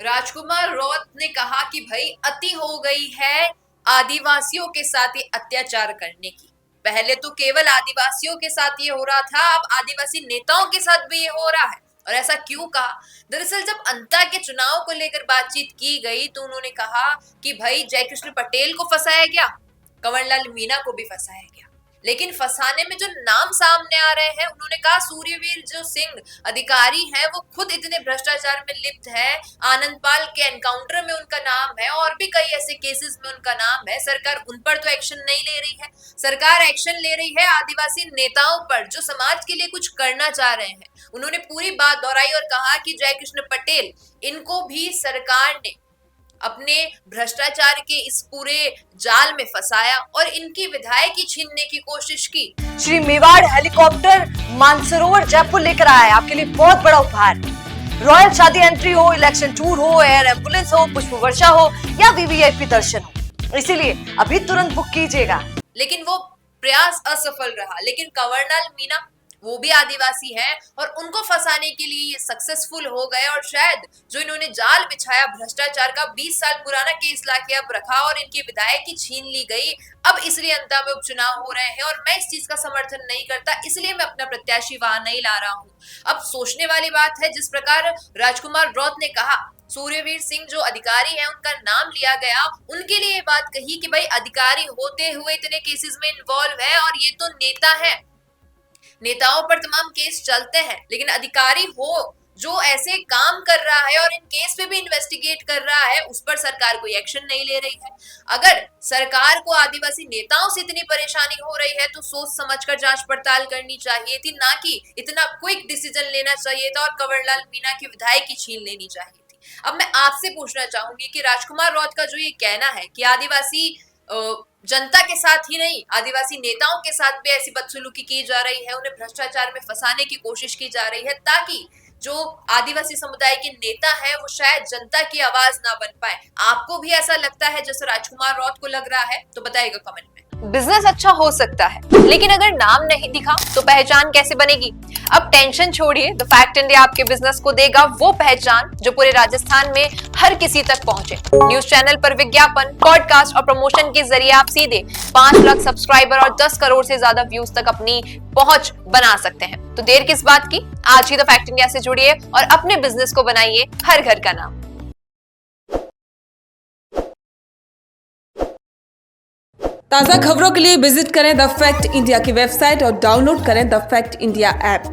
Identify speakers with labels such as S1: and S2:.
S1: राजकुमार रौत ने कहा कि भाई अति हो गई है आदिवासियों के साथ ये अत्याचार करने की। पहले तो केवल आदिवासियों के साथ ये हो रहा था, अब आदिवासी नेताओं के साथ भी ये हो रहा है। और ऐसा क्यों कहा? दरअसल जब अंता के चुनाव को लेकर बातचीत की गई तो उन्होंने कहा कि भाई जयकृष्ण पटेल को फंसाया गया, कंवरलाल मीणा को भी फंसाया गया, लेकिन फंसाने में जो नाम सामने आ रहे हैं, उन्होंने कहा सूर्यवीर जो सिंह अधिकारी हैं वो खुद इतने भ्रष्टाचार में लिप्त है। आनंदपाल के एनकाउंटर में उनका नाम है और भी कई ऐसे केसेस में उनका नाम है। सरकार उन पर तो एक्शन नहीं ले रही है, सरकार एक्शन ले रही है आदिवासी नेताओं पर जो समाज के लिए कुछ करना चाह रहे हैं। उन्होंने पूरी बात दोहराई और कहा कि जयकृष्ण पटेल इनको भी सरकार ने अपने भ्रष्टाचार के इस पूरे जाल में फंसाया और इनकी विधायकी छीनने की कोशिश की।
S2: श्री मेवाड़ हेलीकॉप्टर मानसरोवर जयपुर लेकर आया है आपके लिए बहुत बड़ा उपहार। रॉयल शादी एंट्री हो, इलेक्शन टूर हो, एयर एम्बुलेंस हो, पुष्प वर्षा हो या वीवीआईपी दर्शन हो, इसीलिए अभी तुरंत बुक कीजिएगा।
S1: लेकिन वो प्रयास असफल रहा। लेकिन कंवरलाल मीणा वो भी आदिवासी है और उनको फंसाने के लिए ये सक्सेसफुल हो गए। और शायद जो इन्होंने जाल बिछाया भ्रष्टाचार का, 20 साल पुराना केस लाके अब रखा और इनकी विधायकी छीन ली गई। अब इसलिए अंता में उपचुनाव हो रहे हैं और मैं इस चीज का समर्थन नहीं करता, इसलिए मैं अपना प्रत्याशी वहां नहीं ला रहा हूँ। अब सोचने वाली बात है, जिस प्रकार राजकुमार रौत ने कहा सूर्यवीर सिंह जो अधिकारी हैं उनका नाम लिया गया, उनके लिए ये बात कही कि भाई अधिकारी होते हुए इतने केसेस में इन्वॉल्व है और ये तो नेता है, नेताओं पर तमाम केस चलते हैं, लेकिन अधिकारी हो जो ऐसे काम कर रहा है और इन केस पे भी इन्वेस्टिगेट कर रहा है, उस पर सरकार कोई एक्शन नहीं ले रही है। अगर सरकार को आदिवासी नेताओं से इतनी परेशानी हो रही है तो सोच समझकर जांच पड़ताल करनी चाहिए थी, ना कि इतना क्विक डिसीजन लेना चाहिए था और कंवरलाल मीणा की विधायकी छीन लेनी चाहिए थी। अब मैं आपसे पूछना चाहूंगी कि राजकुमार रौत का जो ये कहना है कि आदिवासी जनता के साथ ही नहीं आदिवासी नेताओं के साथ भी ऐसी बदसलूकी की जा रही है, उन्हें भ्रष्टाचार में फंसाने की कोशिश की जा रही है ताकि जो आदिवासी समुदाय के नेता है वो शायद जनता की आवाज ना बन पाए। आपको भी ऐसा लगता है जैसे राजकुमार रौत को लग रहा है? तो बताइएगा कमेंट में।
S2: बिजनेस अच्छा हो सकता है, लेकिन अगर नाम नहीं दिखा तो पहचान कैसे बनेगी? अब टेंशन छोड़िए, द फैक्ट इंडिया आपके बिजनेस को देगा वो पहचान जो पूरे राजस्थान में हर किसी तक पहुंचे। न्यूज चैनल पर विज्ञापन, पॉडकास्ट और प्रमोशन के जरिए आप सीधे 5 लाख सब्सक्राइबर और 10 करोड़ से ज्यादा व्यूज तक अपनी पहुंच बना सकते हैं। तो देर किस बात की, आज ही द फैक्ट इंडिया से जुड़िए और अपने बिजनेस को बनाइए हर घर का नाम।
S3: ताज़ा खबरों के लिए विजिट करें द फैक्ट इंडिया की वेबसाइट और डाउनलोड करें द फैक्ट इंडिया ऐप।